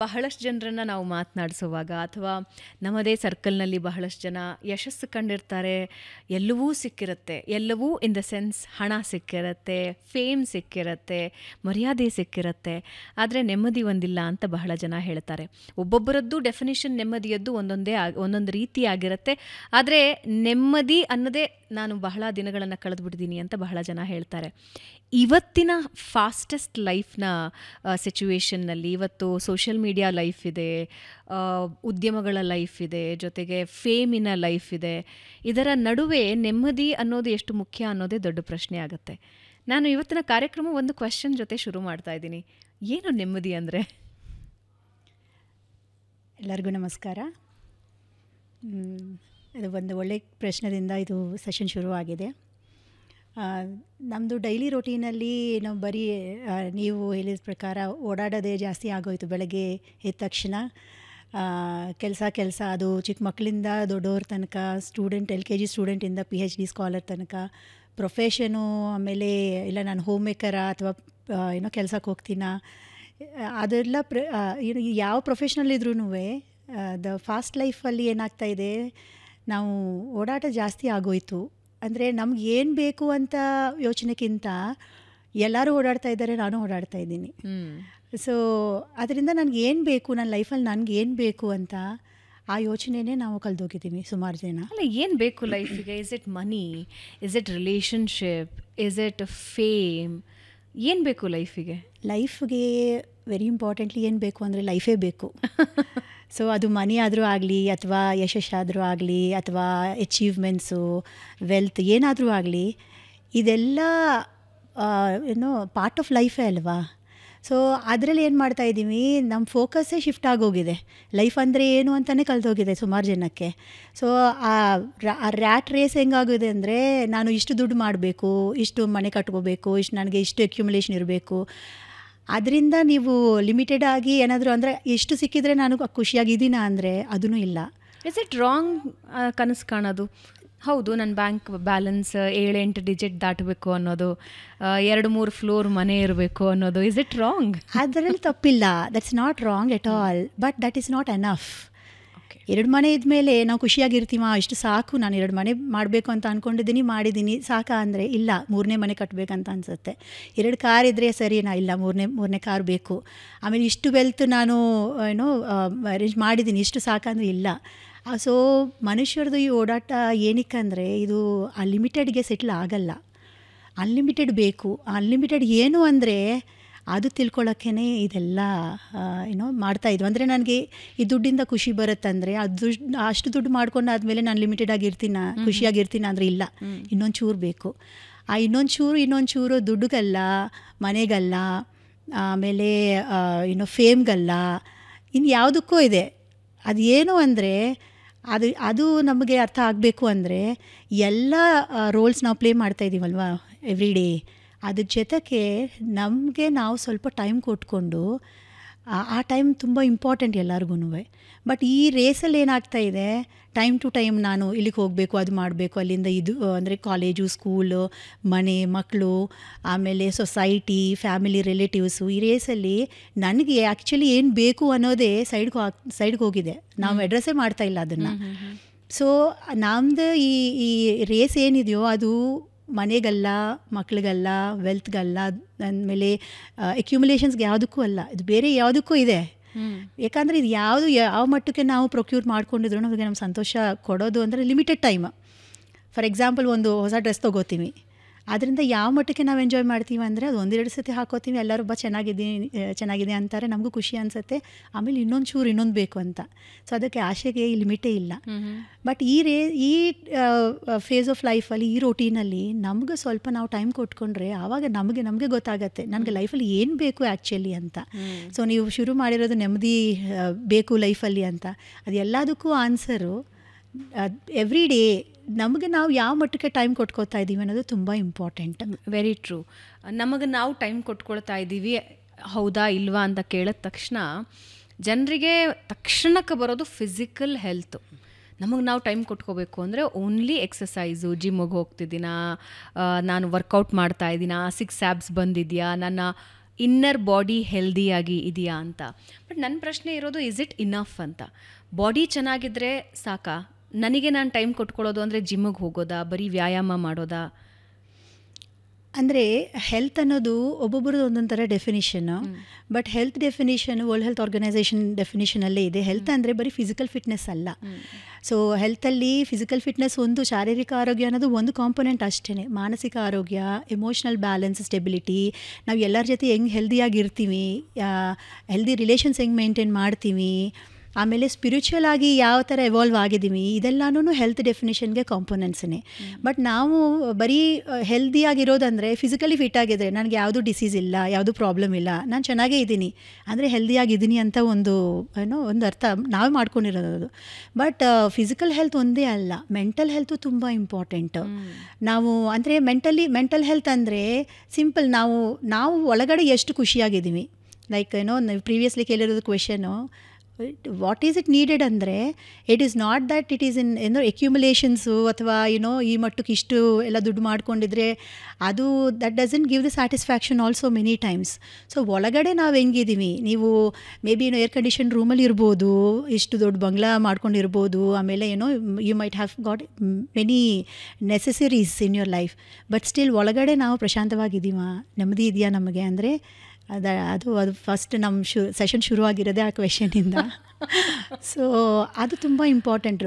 ಬಹಳಷ್ಟು ಜನರನ್ನು ನಾವು ಮಾತನಾಡಿಸುವಾಗ ಅಥವಾ ನಮ್ಮದೇ ಸರ್ಕಲ್ನಲ್ಲಿ ಬಹಳಷ್ಟು ಜನ ಯಶಸ್ಸು ಕಂಡಿರ್ತಾರೆ, ಎಲ್ಲವೂ ಸಿಕ್ಕಿರುತ್ತೆ. ಎಲ್ಲವೂ ಇನ್ ದ ಸೆನ್ಸ್ ಹಣ ಸಿಕ್ಕಿರುತ್ತೆ, ಫೇಮ್ ಸಿಕ್ಕಿರುತ್ತೆ, ಮರ್ಯಾದೆ ಸಿಕ್ಕಿರುತ್ತೆ, ಆದರೆ ನೆಮ್ಮದಿ ಒಂದಿಲ್ಲ ಅಂತ ಬಹಳ ಜನ ಹೇಳ್ತಾರೆ. ಒಬ್ಬೊಬ್ಬರದ್ದು ಡೆಫಿನಿಷನ್ ನೆಮ್ಮದಿಯದ್ದು ಒಂದೊಂದು ರೀತಿ ಆಗಿರುತ್ತೆ. ಆದರೆ ನೆಮ್ಮದಿ ಅನ್ನೋದೇ ನಾನು ಬಹಳ ದಿನಗಳನ್ನು ಕಳೆದುಬಿಟ್ಟಿದ್ದೀನಿ ಅಂತ ಬಹಳ ಜನ ಹೇಳ್ತಾರೆ. ಇವತ್ತಿನ ಫಾಸ್ಟೆಸ್ಟ್ ಲೈಫ್ನ ಸಿಚುವೇಷನ್ನಲ್ಲಿ ಇವತ್ತು ಸೋಷಿಯಲ್ ಮೀಡಿಯಾ ಲೈಫ್ ಇದೆ, ಉದ್ಯಮಗಳ ಲೈಫ್ ಇದೆ, ಜೊತೆಗೆ ಫೇಮಿನ ಲೈಫ್ ಇದೆ. ಇದರ ನಡುವೆ ನೆಮ್ಮದಿ ಅನ್ನೋದು ಎಷ್ಟು ಮುಖ್ಯ ಅನ್ನೋದೇ ದೊಡ್ಡ ಪ್ರಶ್ನೆ ಆಗುತ್ತೆ. ನಾನು ಇವತ್ತಿನ ಕಾರ್ಯಕ್ರಮ ಒಂದು ಕ್ವೆಶ್ಚನ್ ಜೊತೆ ಶುರು ಮಾಡ್ತಾ ಇದ್ದೀನಿ. ಏನು ನೆಮ್ಮದಿ ಅಂದರೆ? ಎಲ್ಲರಿಗೂ ನಮಸ್ಕಾರ. ಇದು ಒಂದು ಒಳ್ಳೆಯ ಪ್ರಶ್ನೆಯಿಂದ ಇದು ಸೆಷನ್ ಶುರುವಾಗಿದೆ. ನಮ್ಮದು ಡೈಲಿ ರೊಟೀನಲ್ಲಿ ನಾವು ಬರೀ ನೀವು ಹೇಳಿದ ಪ್ರಕಾರ ಓಡಾಡೋದೇ ಜಾಸ್ತಿ ಆಗೋಯಿತು. ಬೆಳಗ್ಗೆ ಎದ್ದ ತಕ್ಷಣ ಕೆಲಸ ಅದು ಚಿಕ್ಕ ಮಕ್ಕಳಿಂದ ದೊಡ್ಡವ್ರ ತನಕ, ಸ್ಟೂಡೆಂಟ್ LKG ಸ್ಟೂಡೆಂಟಿಂದ PhD ಸ್ಕಾಲರ್ ತನಕ, ಪ್ರೊಫೆಷನು, ಆಮೇಲೆ ಇಲ್ಲ ನಾನು ಹೋಮ್ ಮೇಕರ ಅಥವಾ ಏನೋ ಕೆಲಸಕ್ಕೆ ಹೋಗ್ತೀನ, ಅದೆಲ್ಲ ಯಾವ ಪ್ರೊಫೆಷ್ನಲ್ಲಿದ್ರೂ ದ ಫಾಸ್ಟ್ ಲೈಫಲ್ಲಿ ಏನಾಗ್ತಾಯಿದೆ, ನಾವು ಓಡಾಟ ಜಾಸ್ತಿ ಆಗೋಯಿತು. ಅಂದರೆ ನಮ್ಗೆ ಏನು ಬೇಕು ಅಂತ ಯೋಚನೆಗಿಂತ ಎಲ್ಲರೂ ಓಡಾಡ್ತಾ ಇದ್ದಾರೆ, ನಾನು ಓಡಾಡ್ತಾ ಇದ್ದೀನಿ. ಸೊ ಅದರಿಂದ ನನಗೆ ಏನು ಬೇಕು, ನನ್ನ ಲೈಫಲ್ಲಿ ನನಗೆ ಏನು ಬೇಕು ಅಂತ ಆ ಯೋಚನೆನೇ ನಾವು ಕಳೆದೋಗಿದ್ದೀವಿ ಸುಮಾರು ಜನ. ಅಲ್ಲ, ಏನು ಬೇಕು ಲೈಫಿಗೆ? Is it money? Is it relationship? Is it fame? ಏನು ಬೇಕು ಲೈಫಿಗೆ? ಲೈಫ್ಗೆ ವೆರಿ ಇಂಪಾರ್ಟೆಂಟ್ಲಿ ಏನು ಬೇಕು ಅಂದರೆ ಲೈಫೇ ಬೇಕು. ಸೊ ಅದು ಮನಿ ಆದರೂ ಆಗಲಿ, ಅಥವಾ ಯಶಸ್ಸಾದರೂ ಆಗಲಿ, ಅಥವಾ ಅಚೀವ್ಮೆಂಟ್ಸು, ವೆಲ್ತ್ ಏನಾದರೂ ಆಗಲಿ, ಇದೆಲ್ಲ ಏನೋ ಪಾರ್ಟ್ ಆಫ್ ಲೈಫೇ ಅಲ್ವಾ. ಸೊ ಅದರಲ್ಲಿ ಏನು ಮಾಡ್ತಾಯಿದ್ದೀವಿ, ನಮ್ಮ ಫೋಕಸ್ಸೇ ಶಿಫ್ಟ್ ಆಗೋಗಿದೆ. ಲೈಫ್ ಅಂದರೆ ಏನು ಅಂತಲೇ ಕಳೆದೋಗಿದೆ ಸುಮಾರು ಜನಕ್ಕೆ. ಸೊ ಆ ರ್ಯಾಟ್ ರೇಸ್ ಹೆಂಗಾಗಿದೆ ಅಂದರೆ, ನಾನು ಇಷ್ಟು ದುಡ್ಡು ಮಾಡಬೇಕು, ಇಷ್ಟು ಮನೆ ಕಟ್ಕೋಬೇಕು, ನನಗೆ ಇಷ್ಟು ಅಕ್ಯುಮುಲೇಷನ್ ಇರಬೇಕು. ಅದರಿಂದ ನೀವು ಲಿಮಿಟೆಡ್ ಆಗಿ ಏನಾದರೂ ಅಂದರೆ ಎಷ್ಟು ಸಿಕ್ಕಿದರೆ ನಾನು ಖುಷಿಯಾಗಿದ್ದೀನ ಅಂದರೆ ಅದೂ ಇಲ್ಲ. ಇಸ್ ಇಟ್ ರಾಂಗ್ ಕನಸು ಕಾಣೋದು? ಹೌದು, ನನ್ನ ಬ್ಯಾಂಕ್ ಬ್ಯಾಲೆನ್ಸ್ 7-8 ಡಿಜಿಟ್ ದಾಟಬೇಕು ಅನ್ನೋದು, 2-3 ಫ್ಲೋರ್ ಮನೆ ಇರಬೇಕು ಅನ್ನೋದು, ಇಸ್ ಇಟ್ ರಾಂಗ್? ಅದರಲ್ಲಿ ತಪ್ಪಿಲ್ಲ, that's not wrong at all, but that is not enough. 2 ಮನೆ ಇದ್ಮೇಲೆ ನಾವು ಖುಷಿಯಾಗಿರ್ತೀವ, ಇಷ್ಟು ಸಾಕು, ನಾನು 2 ಮನೆ ಮಾಡಬೇಕು ಅಂತ ಅಂದ್ಕೊಂಡಿದ್ದೀನಿ, ಮಾಡಿದ್ದೀನಿ, ಸಾಕಾ ಅಂದರೆ ಇಲ್ಲ, 3ನೇ ಮನೆ ಕಟ್ಟಬೇಕಂತ ಅನಿಸುತ್ತೆ. 2 ಕಾರ್ ಇದ್ದರೆ ಸರಿನಾ? ಇಲ್ಲ, ಮೂರನೇ ಕಾರ್ ಬೇಕು. ಆಮೇಲೆ ಇಷ್ಟು ವೆಲ್ತ್ ನಾನು ಅರೇಂಜ್ ಮಾಡಿದ್ದೀನಿ, ಇಷ್ಟು ಸಾಕಂದರೆ ಇಲ್ಲ. ಸೊ ಮನುಷ್ಯರದು ಈ ಓಡಾಟ ಏನಕ್ಕಂದರೆ ಇದು ಅನ್ಲಿಮಿಟೆಡ್ಗೆ ಸೆಟ್ಲ್ ಆಗಲ್ಲ, ಅನ್ಲಿಮಿಟೆಡ್ ಬೇಕು. ಅನ್ಲಿಮಿಟೆಡ್ ಏನು ಅಂದರೆ ಅದು ತಿಳ್ಕೊಳ್ಳೋಕ್ಕೇ ಇದೆಲ್ಲ ಮಾಡ್ತಾಯಿದ್ವು. ಅಂದರೆ ನನಗೆ ಈ ದುಡ್ಡಿಂದ ಖುಷಿ ಬರುತ್ತಂದರೆ ಅಷ್ಟು ದುಡ್ಡು ಮಾಡ್ಕೊಂಡಾದ್ಮೇಲೆ ನಾನು ಲಿಮಿಟೆಡ್ ಆಗಿರ್ತೀನ, ಖುಷಿಯಾಗಿರ್ತೀನಿ ಅಂದರೆ ಇಲ್ಲ, ಇನ್ನೊಂದು ಚೂರು ಬೇಕು. ಆ ಇನ್ನೊಂದು ಚೂರು ದುಡ್ಡುಗಲ್ಲ, ಮನೆಗಲ್ಲ, ಆಮೇಲೆ ಫೇಮ್ಗಲ್ಲ, ಇನ್ನು ಯಾವುದಕ್ಕೂ ಇದೆ. ಅದು ಏನು ಅಂದರೆ ಅದು ನಮಗೆ ಅರ್ಥ ಆಗಬೇಕು ಅಂದರೆ ಎಲ್ಲ ರೋಲ್ಸ್ ನಾವು ಪ್ಲೇ ಮಾಡ್ತಾಯಿದ್ದೀವಲ್ವ ಎವ್ರಿ ಡೇ, ಅದ್ರ ಜೊತೆಗೆ ನಮಗೆ ನಾವು ಸ್ವಲ್ಪ ಟೈಮ್ ಕೊಟ್ಕೊಂಡು, ಆ ಟೈಮ್ ತುಂಬ ಇಂಪಾರ್ಟೆಂಟ್ ಎಲ್ಲರಿಗೂ. ಬಟ್ ಈ ರೇಸಲ್ಲಿ ಏನಾಗ್ತಾಯಿದೆ, ಟೈಮ್ ಟು ಟೈಮ್ ನಾನು ಇಲ್ಲಿಗೆ ಹೋಗಬೇಕು, ಅದು ಮಾಡಬೇಕು, ಅಲ್ಲಿಂದ ಇದು ಅಂದರೆ ಕಾಲೇಜು, ಸ್ಕೂಲು, ಮನೆ, ಮಕ್ಕಳು, ಆಮೇಲೆ ಸೊಸೈಟಿ, ಫ್ಯಾಮಿಲಿ, ರಿಲೇಟಿವ್ಸು, ಈ ರೇಸಲ್ಲಿ ನನಗೆ ಆ್ಯಕ್ಚುಲಿ ಏನು ಬೇಕು ಅನ್ನೋದೇ ಸೈಡ್ಗೆ ಹೋಗಿದೆ. ನಾವು ಅಡ್ರೆಸ್ಸೇ ಮಾಡ್ತಾಯಿಲ್ಲ ಅದನ್ನು. ಸೊ ನಮ್ಮದು ಈ ರೇಸ್ ಏನಿದೆಯೋ ಅದು ಮನೆಗಲ್ಲ, ಮಕ್ಳಿಗಲ್ಲ, ವೆಲ್ತ್ಗಲ್ಲ, ಅಂದಮೇಲೆ ಅಕ್ಯುಮುಲೇಷನ್ಸ್ಗೆ ಯಾವುದಕ್ಕೂ ಅಲ್ಲ, ಇದು ಬೇರೆ ಯಾವುದಕ್ಕೂ ಇದೆ. ಯಾಕಂದರೆ ಇದು ಯಾವ ಮಟ್ಟಕ್ಕೆ ನಾವು ಪ್ರೊಕ್ಯೂರ್ ಮಾಡ್ಕೊಂಡಿದ್ರು ನಮಗೆ ನಮ್ಮ ಸಂತೋಷ ಕೊಡೋದು ಅಂದರೆ ಲಿಮಿಟೆಡ್ ಟೈಮ್. ಫಾರ್ ಎಕ್ಸಾಂಪಲ್ ಒಂದು ಹೊಸ ಡ್ರೆಸ್ ತೊಗೋತೀವಿ, ಅದರಿಂದ ಯಾವ ಮಟ್ಟಕ್ಕೆ ನಾವು ಎಂಜಾಯ್ ಮಾಡ್ತೀವಿ ಅಂದರೆ ಅದು 1-2 ಸತಿ ಹಾಕೋತೀವಿ, ಎಲ್ಲರೂ ಚೆನ್ನಾಗಿದೆ ಅಂತಾರೆ, ನಮಗೂ ಖುಷಿ ಅನಿಸುತ್ತೆ, ಆಮೇಲೆ ಇನ್ನೊಂದು ಬೇಕು ಅಂತ. ಸೊ ಅದಕ್ಕೆ ಆಸೆಗೆ ಈ ಲಿಮಿಟೇ ಇಲ್ಲ. ಬಟ್ ಈ ಫೇಸ್ ಆಫ್ ಲೈಫಲ್ಲಿ, ಈ ರೊಟೀನಲ್ಲಿ ನಮ್ಗೆ ಸ್ವಲ್ಪ ನಾವು ಟೈಮ್ ಕೊಟ್ಕೊಂಡ್ರೆ ಆವಾಗ ನಮಗೆ ಗೊತ್ತಾಗತ್ತೆ ನನಗೆ ಲೈಫಲ್ಲಿ ಏನು ಬೇಕು ಆ್ಯಕ್ಚುಲಿ ಅಂತ. ಸೊ ನೀವು ಶುರು ಮಾಡಿರೋದು ನೆಮ್ಮದಿ ಬೇಕು ಲೈಫಲ್ಲಿ ಅಂತ, ಅದು ಎಲ್ಲದಕ್ಕೂ ಆನ್ಸರು ಎವ್ರಿ ಡೇ ನಮಗೆ ನಾವು ಯಾವ ಮಟ್ಟಕ್ಕೆ ಟೈಮ್ ಕೊಟ್ಕೋತಾ ಇದ್ದೀವಿ ಅನ್ನೋದು ತುಂಬ ಇಂಪಾರ್ಟೆಂಟ್. Very true. ನಮಗೆ ನಾವು ಟೈಮ್ ಕೊಟ್ಕೊಳ್ತಾ ಇದ್ದೀವಿ, ಹೌದಾ ಇಲ್ವಾ ಅಂತ ಕೇಳಿದ ತಕ್ಷಣ ಜನರಿಗೆ ತಕ್ಷಣಕ್ಕೆ ಬರೋದು ಫಿಸಿಕಲ್ ಹೆಲ್ತು. ನಮಗೆ ನಾವು ಟೈಮ್ ಕೊಟ್ಕೋಬೇಕು ಅಂದರೆ ಓನ್ಲಿ ಎಕ್ಸಸೈಸು, ಜಿಮ್ಮಿಗೆ ಹೋಗ್ತಿದ್ದೀನಾ, ನಾನು ವರ್ಕೌಟ್ ಮಾಡ್ತಾ ಇದ್ದೀನಾ, 6 abs ಬಂದಿದೆಯಾ, ನನ್ನ ಇನ್ನರ್ ಬಾಡಿ ಹೆಲ್ದಿಯಾಗಿ ಇದೆಯಾ ಅಂತ. ಬಟ್ ನನ್ನ ಪ್ರಶ್ನೆ ಇರೋದು ಇಸ್ ಇಟ್ ಇನಫ್ ಅಂತ. ಬಾಡಿ ಚೆನ್ನಾಗಿದ್ದರೆ ಸಾಕಾ? ನನಗೆ ನಾನು ಟೈಮ್ ಕೊಟ್ಕೊಳ್ಳೋದು ಅಂದರೆ ಜಿಮ್ಮಿಗೆ ಹೋಗೋದಾ, ಬರೀ ವ್ಯಾಯಾಮ ಮಾಡೋದಾ? ಅಂದರೆ ಹೆಲ್ತ್ ಅನ್ನೋದು ಒಬ್ಬೊಬ್ಬರದ್ದು ಒಂದೊಂದು ಥರ definition. But health definition world health organisation ಡೆಫಿನಿಷನಲ್ಲೇ ಇದೆ. ಹೆಲ್ತ್ ಅಂದರೆ ಬರೀ ಫಿಸಿಕಲ್ ಫಿಟ್ನೆಸ್ ಅಲ್ಲ. ಸೊ ಹೆಲ್ತಲ್ಲಿ ಫಿಸಿಕಲ್ ಫಿಟ್ನೆಸ್ ಒಂದು, ಶಾರೀರಿಕ ಆರೋಗ್ಯ ಅನ್ನೋದು ಒಂದು ಕಾಂಪೊನೆಂಟ್ ಅಷ್ಟೇ. ಮಾನಸಿಕ ಆರೋಗ್ಯ, ಎಮೋಷ್ನಲ್ ಬ್ಯಾಲೆನ್ಸ್, ಸ್ಟೆಬಿಲಿಟಿ, ನಾವು ಎಲ್ಲರ ಜೊತೆ ಹೆಂಗೆ ಹೆಲ್ದಿಯಾಗಿರ್ತೀವಿ, ಹೆಲ್ದಿ ರಿಲೇಷನ್ಸ್ ಹೆಂಗೆ ಮೇಂಟೈನ್ ಮಾಡ್ತೀವಿ, ಆಮೇಲೆ ಸ್ಪಿರಿಚುವಲ್ ಆಗಿ ಯಾವ ಥರ ಎವಾಲ್ವ್ ಆಗಿದ್ದೀವಿ, ಇದೆಲ್ಲನೂ ಹೆಲ್ತ್ ಡೆಫಿನಿಷನ್ಗೆ ಕಾಂಪೊನೆಂಟ್ಸೇ. ಬಟ್ ನಾವು ಬರೀ ಹೆಲ್ದಿಯಾಗಿರೋದಂದರೆ ಫಿಸಿಕಲಿ ಫಿಟ್ ಆಗಿದ್ರೆ ನನಗೆ ಯಾವುದೂ ಡಿಸೀಸ್ ಇಲ್ಲ, ಯಾವುದೂ ಪ್ರಾಬ್ಲಮ್ ಇಲ್ಲ, ನಾನು ಚೆನ್ನಾಗೇ ಇದ್ದೀನಿ ಅಂದರೆ ಹೆಲ್ದಿಯಾಗಿದ್ದೀನಿ ಅಂತ ಒಂದು ಅರ್ಥ ನಾವು ಮಾಡ್ಕೊಂಡಿರೋದು. ಬಟ್ ಫಿಸಿಕಲ್ ಹೆಲ್ತ್ ಒಂದೇ ಅಲ್ಲ, ಮೆಂಟಲ್ ಹೆಲ್ತು ತುಂಬ ಇಂಪಾರ್ಟೆಂಟು. ನಾವು ಅಂದರೆ ಮೆಂಟಲ್ ಹೆಲ್ತ್ ಅಂದರೆ ಸಿಂಪಲ್, ನಾವು ಒಳಗಡೆ ಎಷ್ಟು ಖುಷಿಯಾಗಿದ್ದೀವಿ. ಲೈಕ್ ನೀವು ಪ್ರೀವಿಯಸ್ಲಿ ಕೇಳಿರೋದು question, what is it needed ಅಂದರೆ it is not that it is in accumulations ಅಥವಾ ಈ ಮಟ್ಟಕ್ಕೆ ಇಷ್ಟು ಎಲ್ಲ ದುಡ್ಡು ಮಾಡ್ಕೊಂಡಿದ್ರೆ ಅದು that doesn't give the satisfaction also many times. So ಒಳಗಡೆ ನಾವು ಹೆಂಗಿದ್ದೀವಿ, ನೀವು ಮೇ ಬಿ ಏರ್ ಕಂಡೀಷನ್ ರೂಮಲ್ಲಿ ಇರ್ಬೋದು, ಇಷ್ಟು ದೊಡ್ಡ ಬಂಗ್ಲಾ ಮಾಡ್ಕೊಂಡಿರ್ಬೋದು, ಆಮೇಲೆ you might have got many necessaries in your life, but still ಒಳಗಡೆ ನಾವು ಪ್ರಶಾಂತವಾಗಿದ್ದೀವ, ನೆಮ್ಮದಿ ಇದೆಯಾ ನಮಗೆ ಅಂದರೆ ಅದು ಫಸ್ಟ್ ನಮ್ಮ ಸೆಷನ್ ಶುರುವಾಗಿರೋದೇ ಆ ಕ್ವೆಶನಿಂದ. ಸೊ ಅದು ತುಂಬ ಇಂಪಾರ್ಟೆಂಟು.